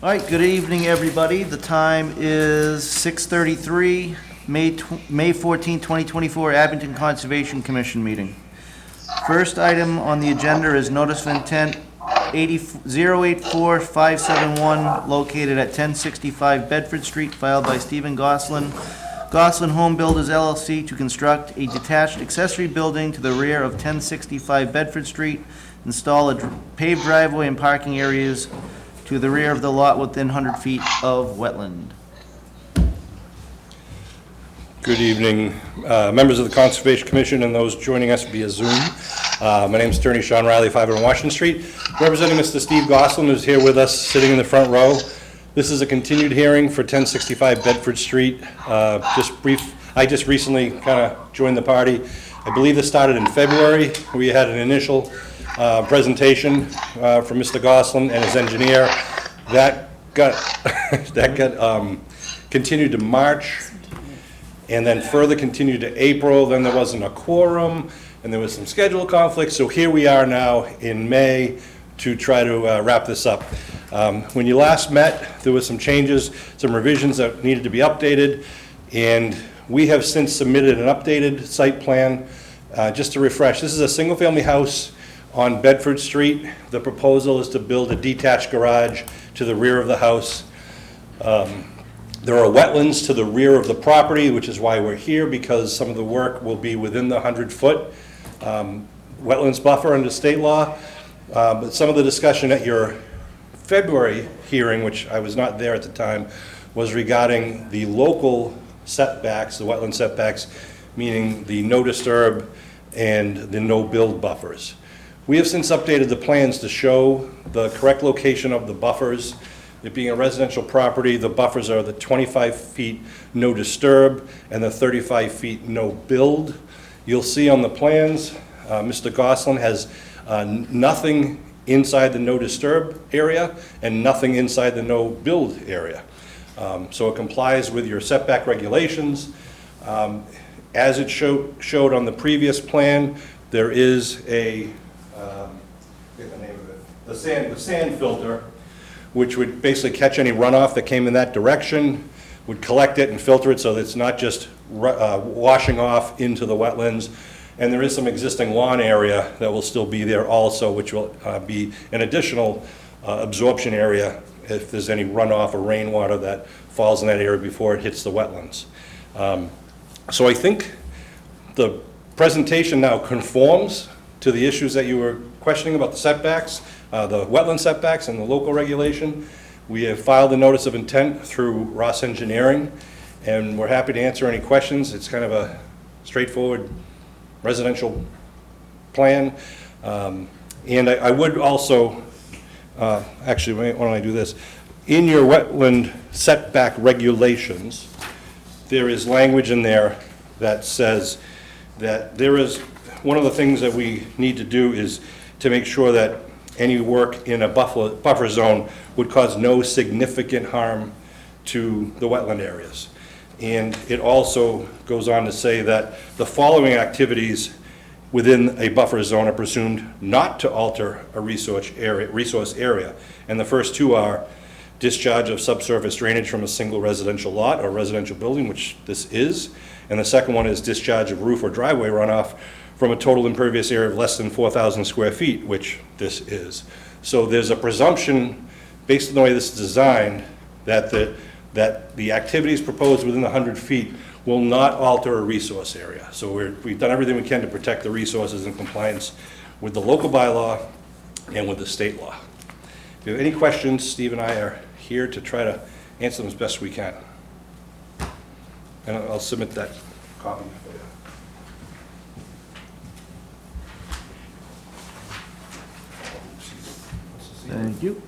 All right, good evening, everybody. The time is 6:33, May 14, 2024, Abington Conservation Commission meeting. First item on the agenda is notice of intent 084571, located at 1065 Bedford Street, filed by Stephen Goslin, Goslin Home Builders LLC, to construct a detached accessory building to the rear of 1065 Bedford Street, install a paved driveway and parking areas to the rear of the lot within 100 feet of wetland. Good evening, members of the Conservation Commission and those joining us via Zoom. My name is Attorney Sean Riley, 501 Washington Street. Representing Mr. Steve Goslin, who's here with us, sitting in the front row. This is a continued hearing for 1065 Bedford Street. I just recently kind of joined the party. I believe this started in February. We had an initial presentation from Mr. Goslin and his engineer. That got continued to March, and then further continued to April. Then there wasn't a quorum, and there was some schedule conflicts. So here we are now in May to try to wrap this up. When you last met, there was some changes, some revisions that needed to be updated, and we have since submitted an updated site plan. Just to refresh, this is a single-family house on Bedford Street. The proposal is to build a detached garage to the rear of the house. There are wetlands to the rear of the property, which is why we're here, because some of the work will be within the 100-foot wetlands buffer under state law. But some of the discussion at your February hearing, which I was not there at the time, was regarding the local setbacks, the wetland setbacks, meaning the no disturb and the no build buffers. We have since updated the plans to show the correct location of the buffers. It being a residential property, the buffers are the 25 feet no disturb and the 35 feet no build. You'll see on the plans, Mr. Goslin has nothing inside the no disturb area and nothing inside the no build area. So it complies with your setback regulations. As it showed on the previous plan, there is a get the name of it, the sand filter, which would basically catch any runoff that came in that direction, would collect it and filter it so that it's not just washing off into the wetlands. And there is some existing lawn area that will still be there also, which will be an additional absorption area if there's any runoff or rainwater that falls in that area before it hits the wetlands. So I think the presentation now conforms to the issues that you were questioning about the setbacks, the wetland setbacks and the local regulation. We have filed a notice of intent through Ross Engineering, and we're happy to answer any questions. It's kind of a straightforward residential plan. And I would also, actually, why don't I do this? In your wetland setback regulations, there is language in there that says that there is, one of the things that we need to do is to make sure that any work in a buffer zone would cause no significant harm to the wetland areas. And it also goes on to say that the following activities within a buffer zone are presumed not to alter a resource area. And the first two are discharge of subsurface drainage from a single residential lot or residential building, which this is. And the second one is discharge of roof or driveway runoff from a total impervious area of less than 4,000 square feet, which this is. So there's a presumption, based on the way this is designed, that the activities proposed within the 100 feet will not alter a resource area. So we've done everything we can to protect the resources in compliance with the local bylaw and with the state law. If you have any questions, Steve and I are here to try to answer them as best we can. And I'll submit that copy for you. Thank you.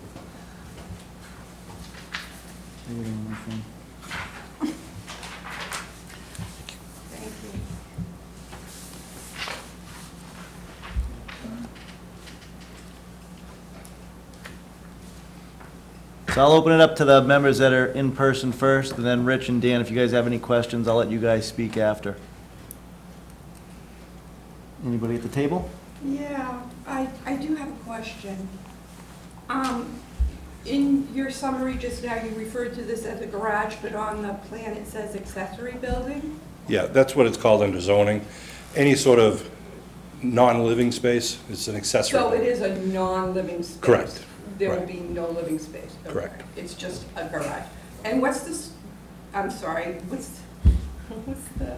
So I'll open it up to the members that are in person first, and then Rich and Dan, if you guys have any questions, I'll let you guys speak after. Anybody at the table? Yeah, I do have a question. In your summary just now, you referred to this as a garage, but on the plan it says accessory building? Yeah, that's what it's called under zoning. Any sort of non-living space is an accessory. So it is a non-living space? Correct. There will Right. be no living space? Okay. Correct. It's just a garage. And what's this, I'm sorry, what's the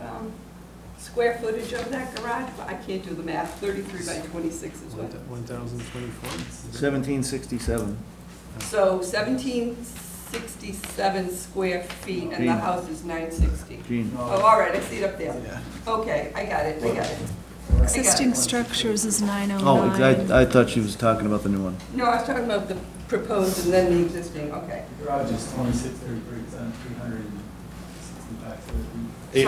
square footage of that garage? I can't do the math, 33 by 26 is what? 1,024? 1767. So 1767 square feet, and the Gene. house is 960. Gene, Oh, all right, I see it up there. Yeah. Okay, I got it. Existing structures is oh, 909. I thought she was talking about the new one. No, I was talking about the proposed and then the existing, okay. The garage is 2633, 365 square feet.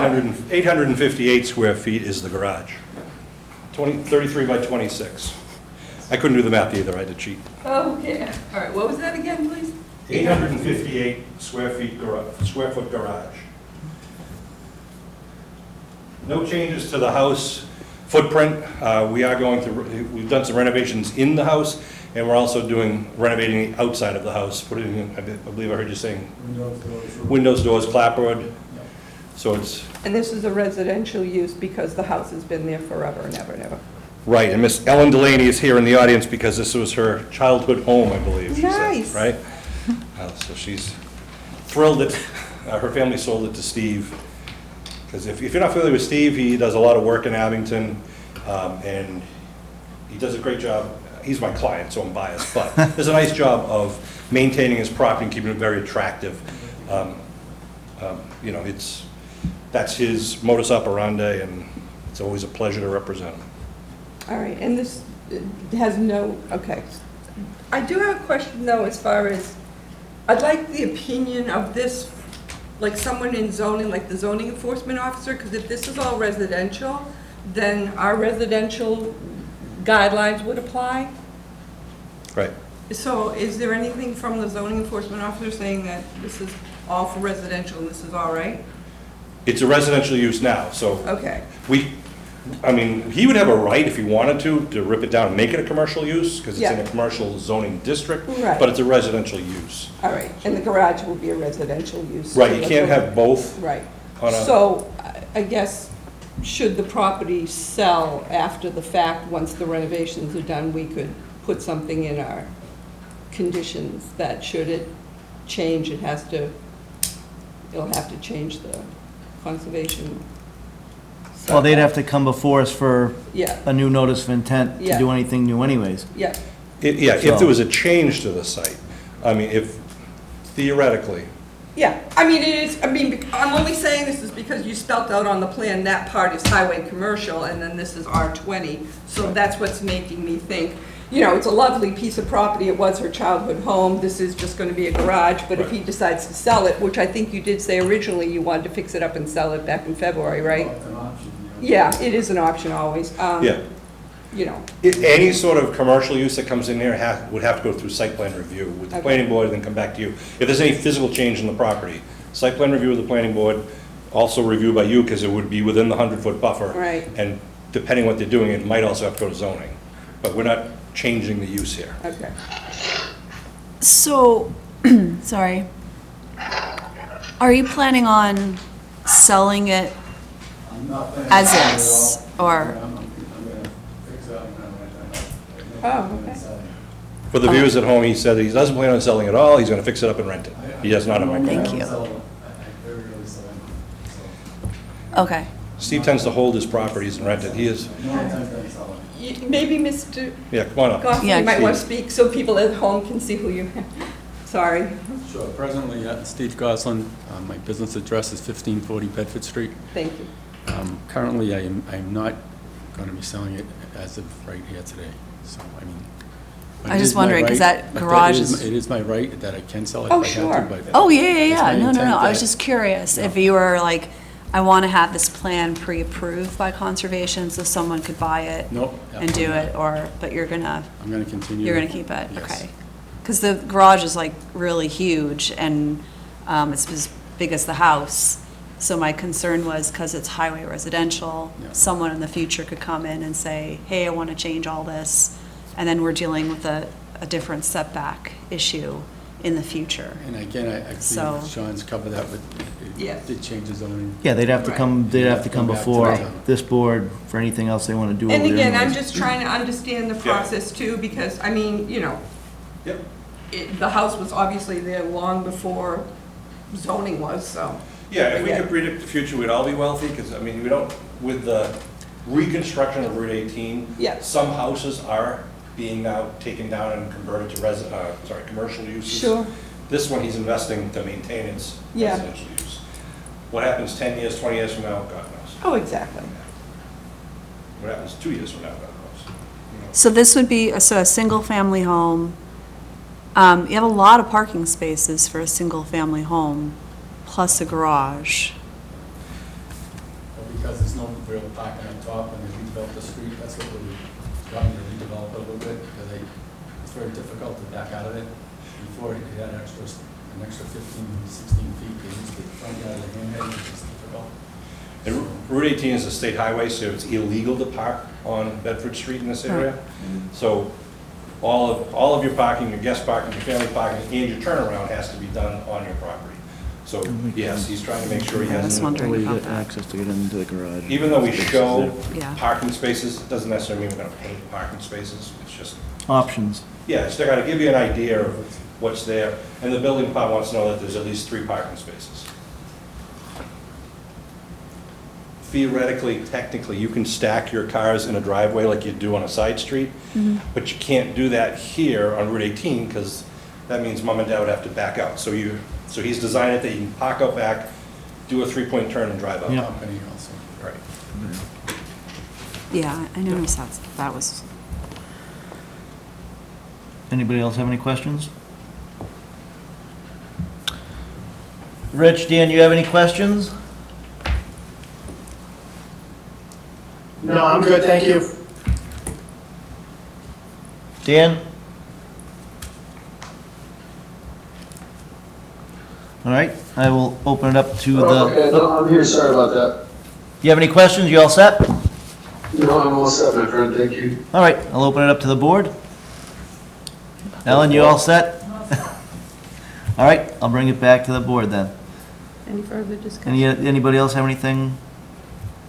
858 square feet is the garage. 33 by 26. I couldn't do the math either, I had to cheat. Okay, all right, what was that again, please? 858 square foot garage. No changes to the house footprint. We are going to, we've done some renovations in the house, and we're also doing renovating the outside of the house, putting in, I believe I heard you saying, windows, doors, clapboard. Yep. So it's, And this is a residential use because the house has been there forever and ever and ever. right, and Miss Ellen Delaney is here in the audience because this was her childhood home, I believe, she said, Nice. right? So she's thrilled that her family sold it to Steve. Because if you're not familiar with Steve, he does a lot of work in Abington, and he does a great job. He's my client, so I'm biased, but does a nice job of maintaining his property and keeping it very attractive. You know, that's his modus operandi, and it's always a pleasure to represent him. All right, and this has no, okay. I do have a question though, as far as, I'd like the opinion of this, like someone in zoning, like the zoning enforcement officer, because if this is all residential, then our residential guidelines would apply. Right. So is there anything from the zoning enforcement officer saying that this is all for residential and this is all right? It's a residential use now, so Okay, I mean, he would have a right if he wanted to rip it down and make it a commercial use, because it's in Yeah. a commercial zoning district, Right. but it's a residential use. all right, and the garage will be a residential use. Right, you can't have both Right. on a, So I guess, should the property sell after the fact, once the renovations are done, we could put something in our conditions that should it change, it'll have to change the conservation. Well, they'd have to come before us for Yeah, a new notice of intent to Yeah. do anything new anyways. yeah, yeah, if there was a change to the site, I mean, if theoretically, yeah. I mean, it is, I'm only saying this is because you spelt out on the plan that part is highway commercial, and then this is R20. So that's what's making me think, you know, it's a lovely piece of property, it was her childhood home, this is just gonna be a garage, but if he decides to sell it, which I think you did say originally you wanted to fix it up and sell it back in February, right? Well, it's an option, you know. Yeah, it is an option always. yeah. You know, Any sort of commercial use that comes in there would have to go through site plan review with the Okay. planning board, and then come back to you. If there's any physical change in the property, site plan review with the planning board, also review by you, because it would be within the 100-foot buffer. Right. And depending what they're doing, it might also have to go to zoning. But we're not changing the use here. okay. So, sorry. Are you planning on selling it I'm not planning as on selling it is, all. or- I'm gonna fix it up and then rent it out. Oh, okay. For the viewers at home, he said that he doesn't plan on selling it all, he's gonna fix it up and rent it. He does not have my Thank comment. you. I very rarely sell them, so. Okay. Steve tends to hold his properties and rent it. He is, No intent on selling. Maybe Mr. yeah, come on up. Goff, Yeah, you might want to Steve. speak so people at home can see who you are. Sorry. Sure, presently, Steve Goslin, my business address is 1540 Bedford Street. Thank you. Currently, I am not going to be selling it as of right here today, so, I mean. but I it just is my wondering, 'cause right- that but garage is- is- It is my right that I can sell it Oh, if I have sure. to, but. Oh, yeah, yeah, it's yeah. my No, no, intent no. I was that- just curious if No. you were like, I want to have this plan pre-approved by conservation so someone could buy it Nope. and do it, or, but you're gonna, I'm going to continue. you're gonna keep it? Yes. Okay. Because the garage is like really huge and it's as big as the house. So my concern was, because it's highway residential, Yeah. someone in the future could come in and say, hey, I want to change all this. And then we're dealing with a different setback issue in the future. And again, I So- believe Sean's covered that with, Yes. did change the zoning. Yeah, they'd have to come, they'd have to come Come back to before the town. this board for anything else they want to do over And there. again, I'm anyways. just trying to understand the process too, because, I mean, you know, Yep. the house was obviously there long before zoning was, so. Yeah, if we Yeah. could predict the future, we'd all be wealthy, because, I mean, we don't, with the reconstruction of Route 18, Yeah. some houses are being now taken down and converted to commercial uses. Sure. This one, he's investing to maintain its Yeah. residential use. What happens 10 years, 20 years from now, God knows. Oh, exactly. What happens 2 years from now, God knows. You know. So this would be, so a single-family home. You have a lot of parking spaces for a single-family home, plus a garage. But because there's no real parking on top and they redeveloped the street, that's what we got me to redevelop it a little bit, because it's very difficult to back out of it. Before, you had an extra 15, 16 feet, they used the front yard of the hammerhead, which is difficult. And Route 18 is a state highway, so it's illegal to park on Bedford Street in this area. So all of your parking, your guest parking, your family parking, and your turnaround has to be done on your property. So, yes, he's trying to make sure he I was has, wondering Way to about get that. access to get into the garage. even though we show Yeah. parking spaces, it doesn't necessarily mean we're gonna paint parking spaces. It's just, Options. yeah, it's to kind of give you an idea of what's there. And the building department wants to know that there's at least 3 parking spaces. Theoretically, technically, you can stack your cars in a driveway like you do on a side street, but you can't do that here on Route 18, because that means mom and dad would have to back out. So he's designed it that you can park out back, do a 3-point turn and drive out. Yeah. Company also. Right. Yeah, I noticed that was, Anybody else have any questions? Rich, Dan, you have any questions? No, I'm good, thank you. Dan? All right, I will open it up to Oh, okay, the, no, I'm here, sorry about that. you have any questions? You all set? No, I'm all set, my friend, thank you. All right, I'll open it up to the board. Ellen, you all set? All right, I'll bring it back to the board then. Any further discussion? Anybody else have anything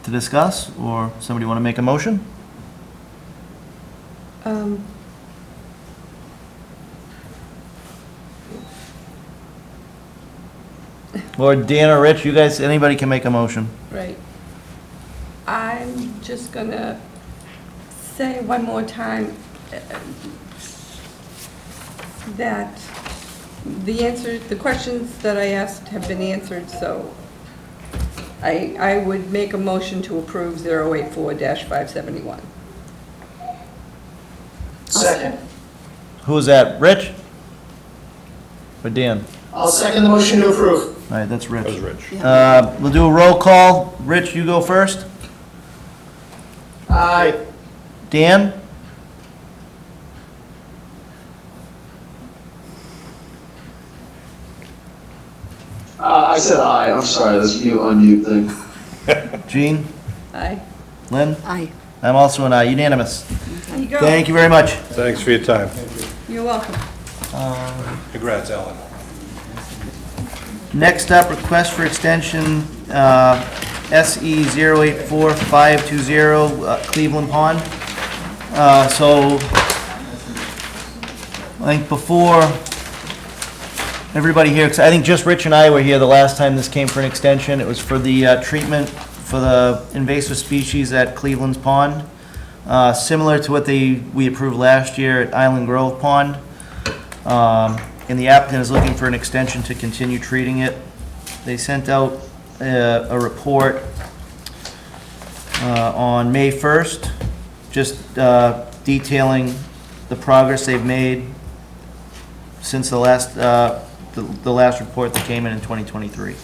to discuss, or somebody want to make a motion? Or Dan or Rich, you guys, anybody can make a motion. Right. I'm just gonna say one more time that the questions that I asked have been answered, so I would make a motion to approve 084-571. Second. Who is that, Rich? Or Dan? I'll second the motion to approve. All right, that's That was Rich. Rich. We'll do a roll call. Rich, you go first. Aye. Dan? I said aye, I'm sorry, that's mute unmute thing. Jean? Aye. Lynn? aye. I'm also an aye, unanimous. There you go. Thank you very much. Thanks for your time. You're welcome. Congrats, Ellen. Next up, request for extension, SE 084520, Cleveland Pond. So, I think before everybody here, 'cause I think just Rich and I were here the last time this came for an extension. It was for the treatment for the invasive species at Cleveland's Pond, similar to what we approved last year at Island Grove Pond. And the applicant is looking for an extension to continue treating it. They sent out a report on May 1st, just detailing the progress they've made since the last report that came in 2023.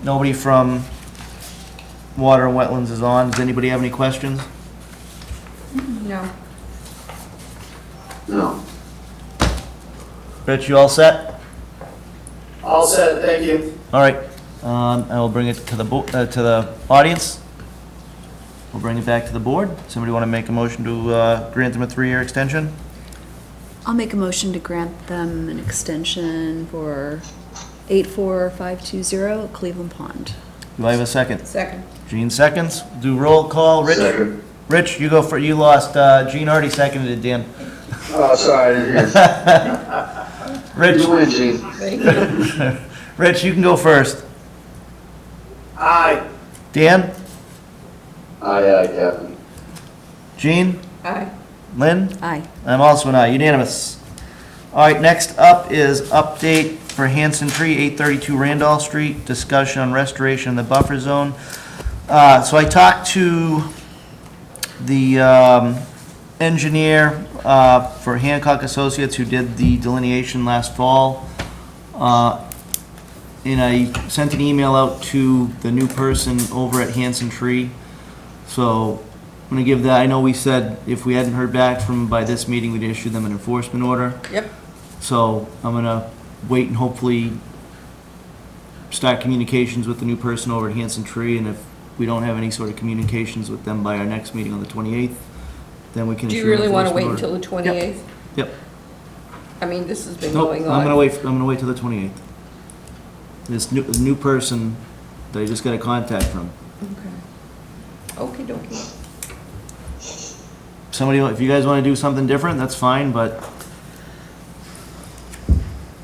Nobody from Water and Wetlands is on. Does anybody have any questions? No. No. Rich, you all set? All set, thank you. All right, I will bring it to the audience. We'll bring it back to the board. Somebody want to make a motion to grant them a 3-year extension? I'll make a motion to grant them an extension for 84520 Cleveland Pond. Do I have a second? Second. Gene seconds. Do roll call. Rich? Second. Rich, you go for, you lost. Gene already seconded it, Dan. Oh, sorry, I didn't hear. Rich, You win, Gene. Thank you. Rich, you can go first. Aye. Dan? Aye, Captain. Gene? Aye. Lynn? Aye. I'm also an aye, unanimous. All right, next up is update for Hanson Tree, 832 Randolph Street, discussion on restoration in the buffer zone. So I talked to the engineer for Hancock Associates who did the delineation last fall. And I sent an email out to the new person over at Hanson Tree. So I'm gonna give that, I know we said if we hadn't heard back from by this meeting, we'd issue them an enforcement order. Yep. So I'm gonna wait and hopefully start communications with the new person over at Hanson Tree, and if we don't have any sort of communications with them by our next meeting on the 28th, then we can Do issue you an really want to enforcement wait order. until the 28th? Yep. I mean, this has been Nope, going I'm on. gonna wait till the 28th. This new person that I just got a contact from. Okay. Okey dokey. Somebody, if you guys wanna do something different, that's fine, but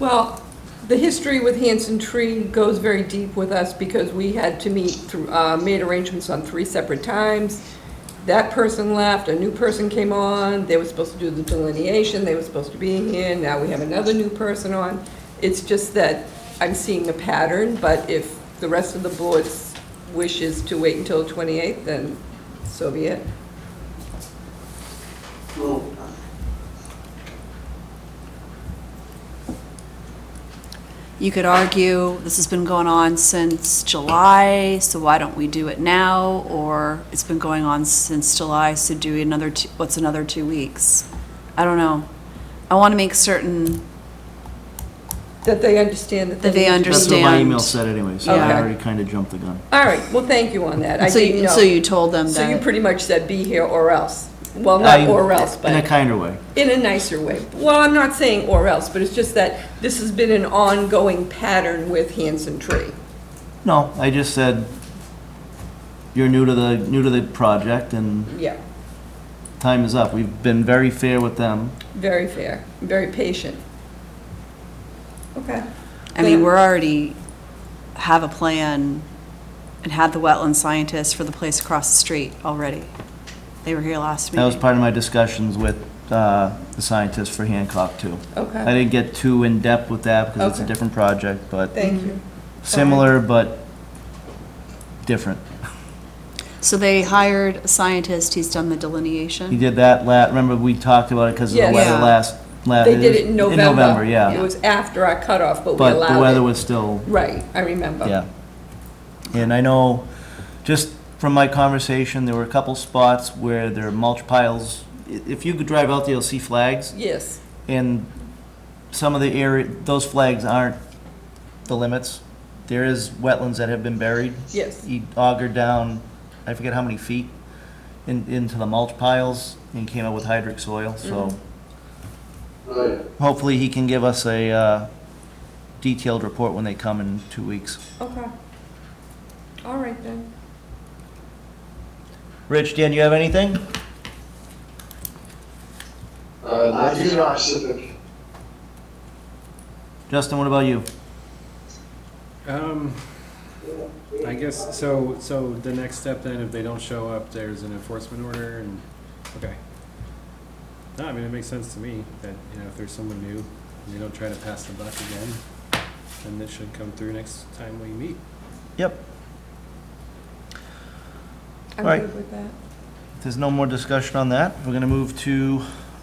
Well, the history with Hanson Tree goes very deep with us because we had to meet through, made arrangements on 3 separate times. That person left, a new person came on, they were supposed to do the delineation, they were supposed to be here, now we have another new person on. It's just that I'm seeing a pattern, but if the rest of the board's wish is to wait until the 28th, then so be it. Well, You could argue this has been going on since July, so why don't we do it now? Or it's been going on since July, so do another what's another 2 weeks? I don't know. I want to make certain That they understand that they That they need to be- that's what my Understand. email said anyway, so I Okay. already kinda jumped the gun. All right, well, thank you on that. I so didn't know. so you told them So you that. pretty much said be here or else. Well, not or else, In a but kinder way. in a nicer way. Well, I'm not saying or else, but it's just that this has been an ongoing pattern with Hanson Tree. No, I just said, you're new to the project and Yeah, time is up. We've been very fair with them. very fair, very patient. Okay. I mean, we're already have a plan and had the wetland scientists for the place across the street already. They were here last That was meeting. part of my discussions with the scientists for Hancock too. I Okay, didn't get too in-depth with that because it's a Okay. different project, but thank you. similar but different. So they hired a scientist, he's done the He delineation. did that remember we talked about it because of the Yes. weather Yeah. last. They did it in November. In November, yeah. It was after our cutoff, but we But allowed it. the weather was still, Right, I remember. yeah. And I know, just from my conversation, there were a couple spots where there are mulch piles. If you could drive out there, you'll see flags. Yes, And some of the area, those flags aren't the limits. There is wetlands that have been buried. yes. He augered down, I forget how many feet, into the mulch piles and came up with hydric soil, so right. hopefully he can give us a detailed report when they come in 2 weeks. Okay. All right then. Rich, Dan, you have anything? Nothing specific. Justin, what about you? I guess, so the next step then, if they don't show up, there's an enforcement order and, okay. No, I mean, it makes sense to me that, you know, if there's someone new, and they don't try to pass the buck again, then it should come through next time we meet. Yep. I'm All right. good with that. If there's no more discussion on that, we're gonna move to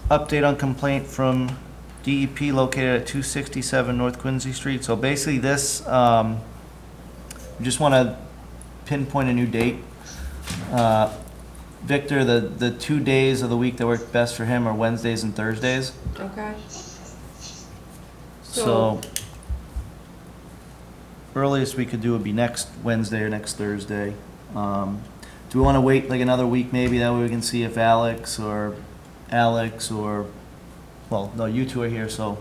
update on complaint from DEP located at 267 North Quincy Street. So basically this, we just wanna pinpoint a new date. Victor, the 2 days of the week that work best for him are Wednesdays and Thursdays. Okay. So earliest we could do would be next Wednesday or next Thursday. Do we want to wait like another week maybe? That way we can see if Alex or well, no, you two are here, so,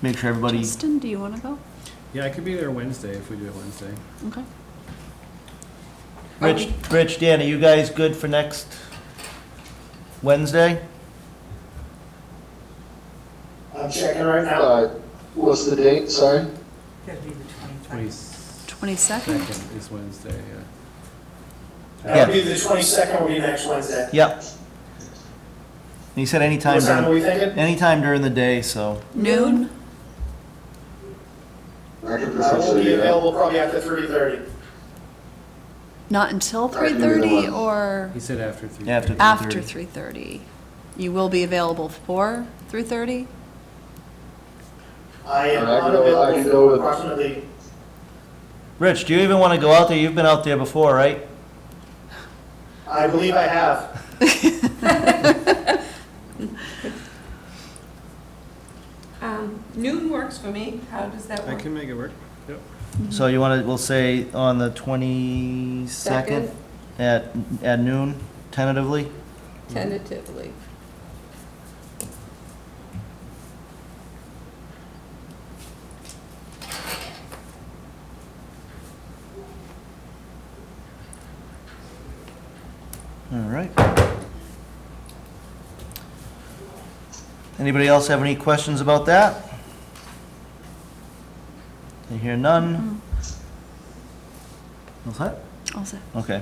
make sure everybody, Justin, do you want to go? Yeah, I could be there Wednesday if we do it Wednesday. Okay. Rich, Dan, are you guys good for next Wednesday? I'm checking right now. What's the date, sorry? 22nd? Is Wednesday, yeah. That'll be the 22nd, will be next Wednesday. Yep. You said anytime What time are we during, thinking? anytime during the day, so, Noon? I could I will potentially be do that. available probably after 3:30. Not until I can do the 3:30 one. or He said after 3. after 3:30. after 3:30? You will be available for 3:30? I am I can go unavailable for with- approximately, Rich, do you even want to go out there? You've been out there before, right? I believe I have. Noon works for me. How does that I work? can make it work. Yep. So you want to, we'll say on the 22nd Second. at noon, tentatively? Tentatively. All right. Anybody else have any questions about that? I hear none. What's that? All set. Okay.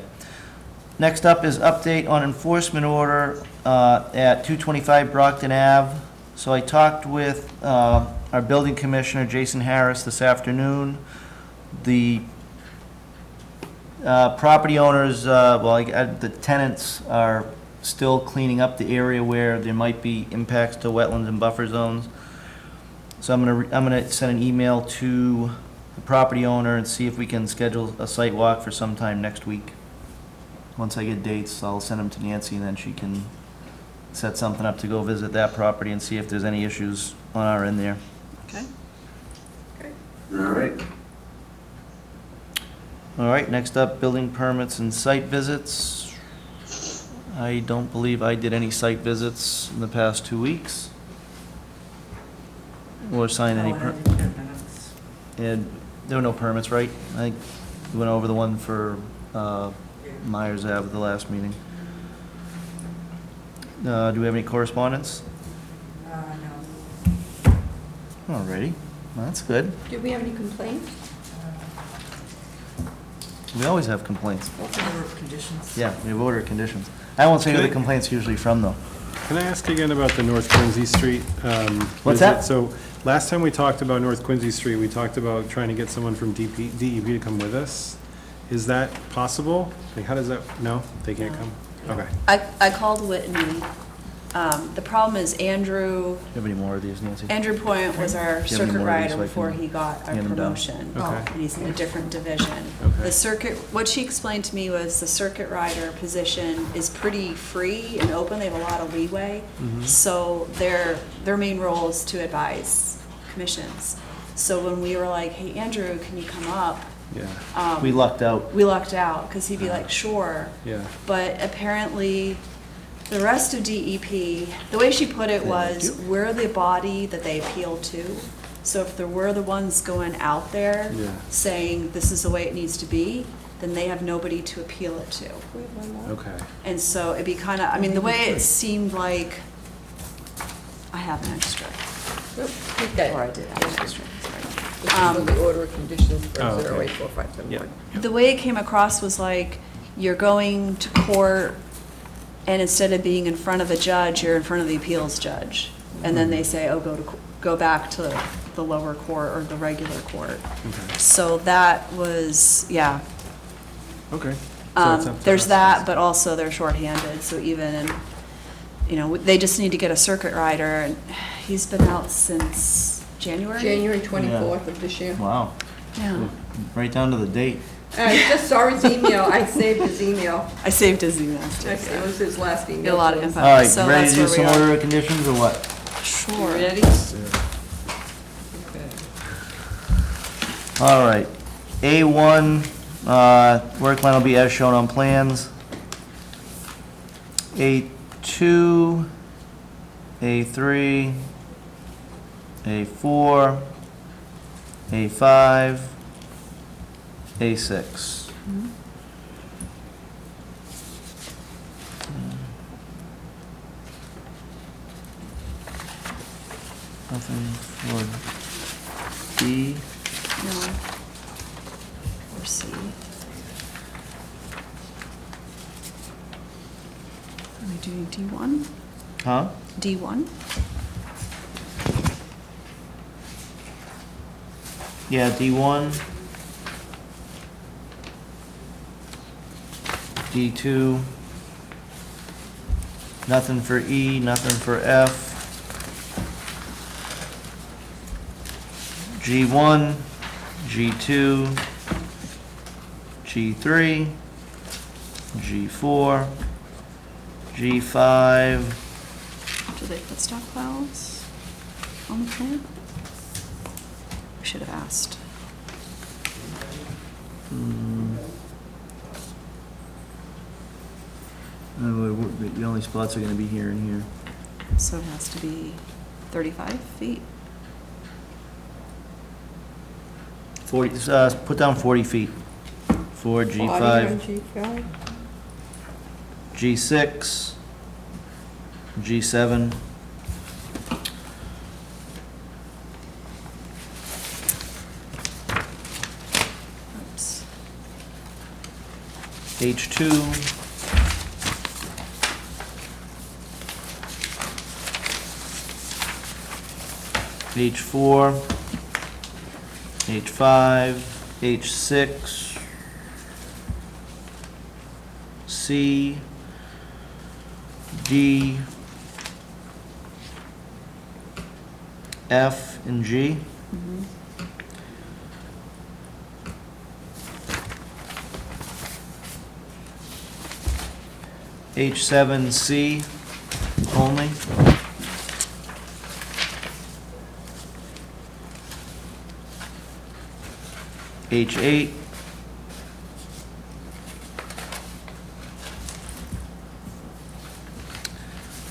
Next up is update on enforcement order at 225 Brockton Ave. So I talked with our building commissioner, Jason Harris, this afternoon. The property owners, the tenants are still cleaning up the area where there might be impacts to wetlands and buffer zones. So I'm gonna send an email to the property owner and see if we can schedule a site walk for sometime next week. Once I get dates, I'll send them to Nancy, and then she can set something up to go visit that property and see if there's any issues on our end there. Okay. All right. All right, next up, building permits and site visits. I don't believe I did any site visits in the past 2 weeks. Or signed any and there were no permits, right? I think we went over the one for Myers Ave at the last meeting. Do we have any correspondence? No. Alrighty, well, that's good. Do we have any complaints? We always have complaints. What's the number of conditions? Yeah, we have order of conditions. I won't say who the Okay. complaint's usually from, though. Can I ask again about the North Quincy Street? What's visit? that? So, last time we talked about North Quincy Street, we talked about trying to get someone from DEP to come with us. Is that possible? Like, how does that, no, they can't come? Okay. I called Whitney. The problem is Andrew Do you have any more of these, Nancy? Point was our Do you have any circuit more of these rider so I before can he got a hand them down? promotion. Okay. And he's in a different division. Okay. The circuit, what she explained to me was the circuit rider position is pretty free and open, they have a lot of leeway. Mm-hmm. So their main role is to advise commissions. So when we were like, hey, Andrew, can you come up? Yeah, We lucked out. We lucked out, because he'd be like, sure. yeah. But apparently, the rest of DEP, the way she put it was, we're the body that they appeal to. So if there were the ones going out there Yeah. saying, this is the way it needs to be, then they have nobody to appeal it to. We have one more. Okay. And so it'd be kind of, I mean, the way it seemed like, I have an extra, Okay. or I did have an extra, sorry. This is on the order of conditions for Oh, okay. 084571. The way it came across was like, you're going to court, and instead of being in front of a judge, you're in front of the appeals judge. And then they say, oh, go back to the lower court or the regular court. Okay. So that was, yeah. Okay. So it's up to There's us. that, but also they're shorthanded, so even, they just need to get a circuit rider, and he's been out since January? January 24th of this year. Wow, Yeah. right down to the date. I just saw his email. I saved his email. I saved his emails too. Actually, it was his last email. Get a lot of to us. info. All right, So ready that's to do where some we are. order of conditions, or what? Sure. You ready? All right. A1, work plan will be as shown on plans. A2 A3, A4, A5, A6. Nothing for D. No. Or C. Are we doing D1? Huh? D1? Yeah, D1. D2. Nothing for E, nothing for F. G1, G2, G3, G4, G5. Do they put stockpiles on the plan? We should have asked. The only spots are gonna be here and here. So it has to be 35 feet. 40, put down 40 feet for G5, G5. G6, G7. Oops. H2. H4, H5, H6, C, D, F, and G. H7C only. H8.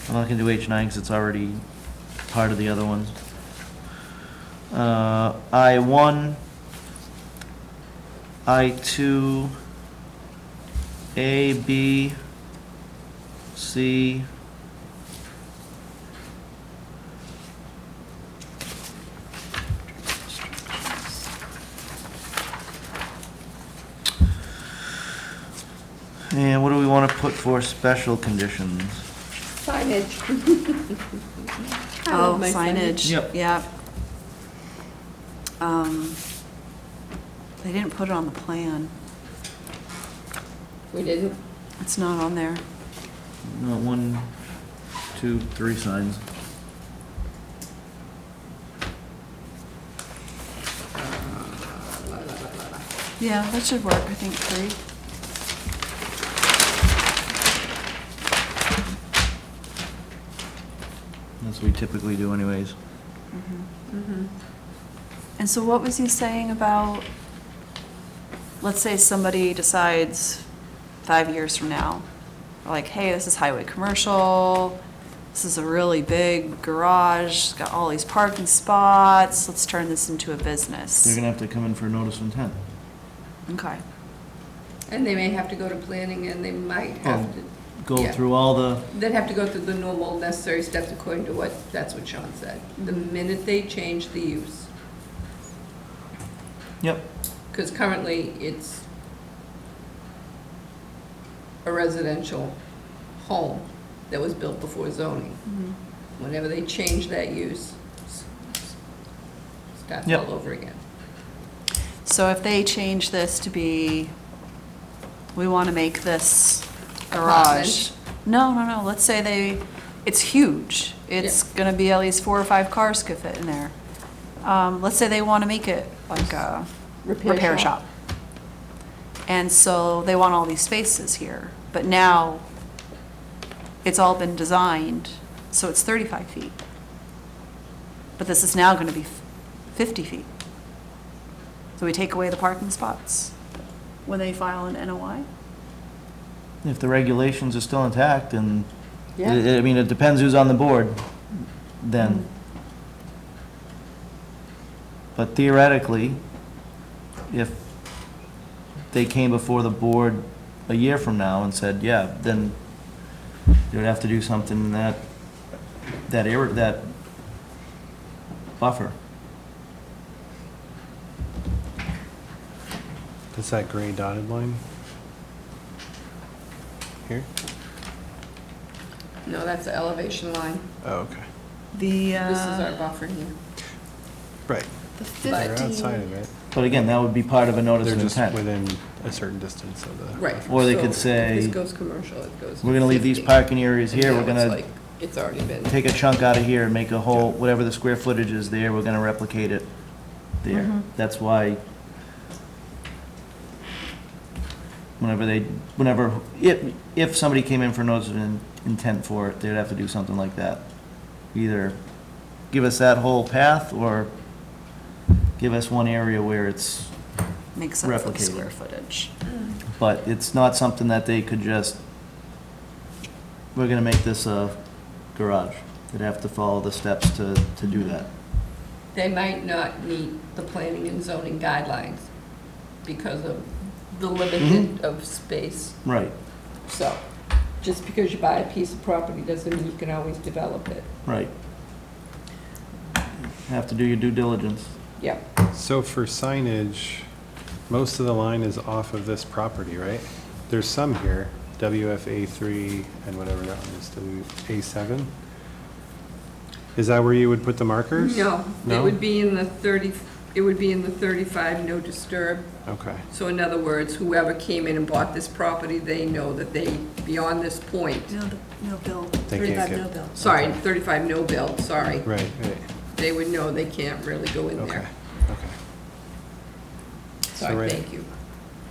I'm not gonna do H9 because it's already part of the other ones. I1, I2, A, B, C, and what do we want to put for special conditions? Signage. I Oh, love my signage. Yep. Yeah. They didn't put it on the plan. We didn't. It's not on there. No, 1, 2, 3 signs. Yeah, that should work, I think, 3. That's what we typically do anyways. And so what was he saying about, let's say somebody decides 5 years from now, like, hey, this is highway commercial, this is a really big garage, it's got all these parking spots, let's turn this into a They're business. gonna have to come in for a notice of intent. Okay. And they may have to go to planning and they might have Oh. to, Go Yeah. through all the, they'd have to go through the normal necessary steps according to what, that's what Sean said. The minute they change the use. yep, Because currently, it's a residential home that was built before zoning. Whenever they change that use, starts Yep. all over again. So if they change this to be, we want to make this garage. Apartment. No, let's say it's huge. It's gonna be at least 4 or 5 cars could fit in there. Let's say they want to make it like a repair shop. And so they want all these spaces here, but now it's all been designed, so it's 35 feet. But this is now gonna be 50 feet. So we take away the parking spots when they file an NOI? if the regulations are still intact, and, Yeah. I mean, it depends who's on the board. then. But theoretically, if they came before the board a year from now and said, yeah, then they would have to do something in that area, that buffer. That's that gray dotted line? Here? No, that's the elevation line. Oh, okay. The, This is our buffer here. Right. the They're 15. outside of it. But again, that would be part of a notice They're of just intent. within a certain distance of the. Right. Or they so could if say, This goes commercial, it goes. we're gonna leave these 50. parking areas here, we're And now it's gonna like, it's already been. take a chunk out of here and make a whole, whatever the square footage is there, we're gonna replicate it there. That's why if somebody came in for notice of intent for it, they'd have to do something like that. Either give us that whole path or give us one area where it's, Makes sense of the replicated. square footage. but it's not something that they could just, we're gonna make this a garage. They'd have to follow the steps to do that. They might not meet the planning and zoning guidelines because of the limited of space. Right, So, just because you buy a piece of property doesn't mean you can always develop it. right. Have to do your due diligence. Yep. So for signage, most of the line is off of this property, right? There's some here, WFA3 and whatever that one is, WA7. Is that where you would put the markers? No, it No? would be in the 30, it would be in the 35 no disturb. Okay, So in other words, whoever came in and bought this property, they know that they, beyond this point, No bill. They can't 35 get- no bill. sorry, 35 no build, sorry, right, they would know they can't really go in okay, there. okay. So So I right- thank you.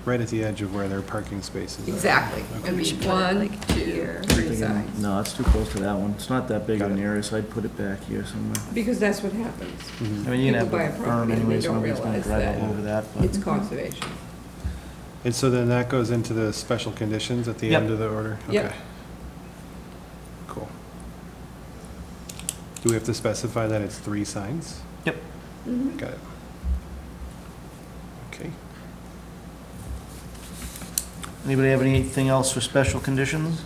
Right at the edge of where their parking spaces are. Exactly. Okay. It'd We be should put it, 1, like, 2, here. 3 sides. No, it's too close to that one. It's not that big of Got an it. area, so I'd put it back here somewhere. Because that's what happens. Mhm. I mean, you can have People buy a a berm property and anyway, they so don't nobody's gonna realize drive that all over that, but. It's conservation. And so then that goes into the special conditions at the Yep. end of the order? Yep. Okay. Cool. Do we have to specify that it's 3 signs? Yep. Mhm. Got it. Okay. Anybody have anything else for special conditions?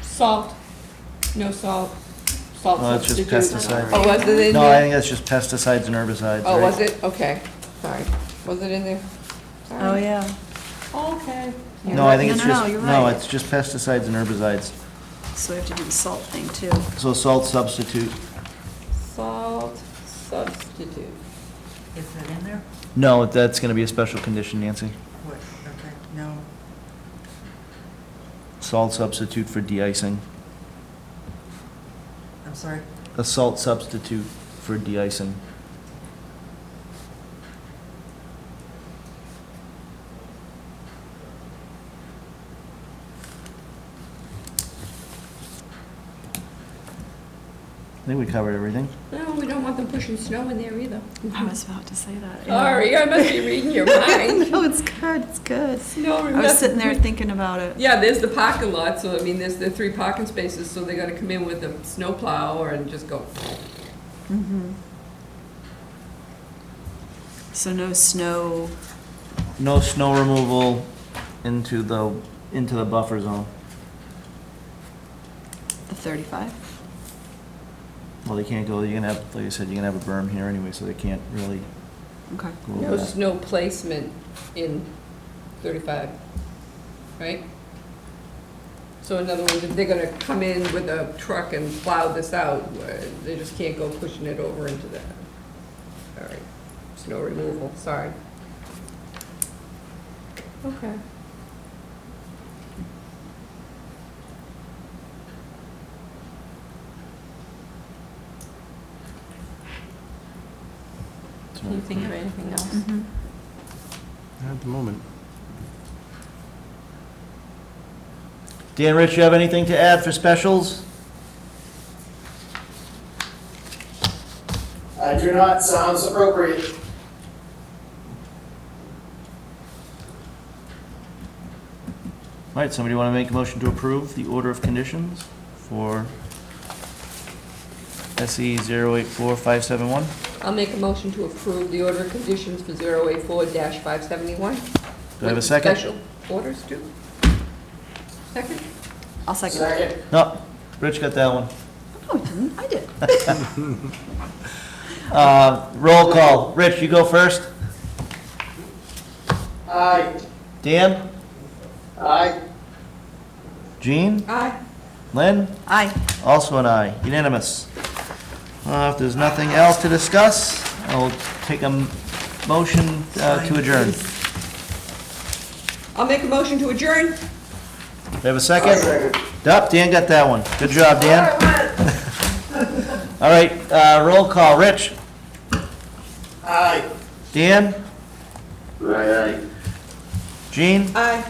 Salt, no salt, salt Oh, that's just substitute. pesticides. Oh, was it in No, I there? think that's just pesticides and herbicides, Oh, was right? it? Okay, sorry. Was it in there? Sorry. Oh, yeah. Okay. You're No, I right. think it's No, just, you're no, right. it's just pesticides and herbicides. So we have to do the salt thing too. So salt substitute. Salt substitute. Is that in there? No, that's gonna be a special condition, Nancy. What, okay, no. Salt substitute for de-icing. I'm sorry. A salt substitute for de-icing. I think we covered everything. No, we don't want them pushing snow in there either. I was about to say that. Sorry, I must be reading your mind. No, it's good, it's good. Snow, I was sitting there thinking about it. Yeah, there's the parking lot, so I mean, there's the 3 parking spaces, so they're gonna come in with a snow plow or and just go. So no snow, No snow removal into the buffer zone. the 35? Well, they can't go, you're gonna have, like I said, you're gonna have a berm here anyway, so they can't really Okay. go over No that. snow placement in 35, right? So in other words, if they're gonna come in with a truck and plow this out, they just can't go pushing it over into that. All right, snow removal, sorry. Okay. Can you think of anything else? Mhm. Not at the moment. Dan, Rich, you have anything to add for specials? I do not, sounds appropriate. All right, somebody want to make a motion to approve the order of conditions for SE 084571. I'll make a motion to approve the order of conditions for 084-571. Do I have a second? Special orders too. Second? I'll second. Second. No, Rich got that one. No, I didn't. I did. Roll call. Rich, you go first. Aye. Dan? Aye. Jean? Aye. Lynn? Aye. Also an aye. Unanimous. If there's nothing else to discuss, I'll take a motion to adjourn. Do I'll make a motion to adjourn. I have a second? Yup, Dan got that one. Good job, Dan. All right, roll call. Rich? Aye. Dan? Aye. Jean? Aye.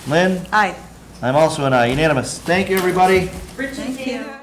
Lynn? Aye. I'm also an aye. Unanimous. Thank you, everybody. Richard, Thank you. Dan.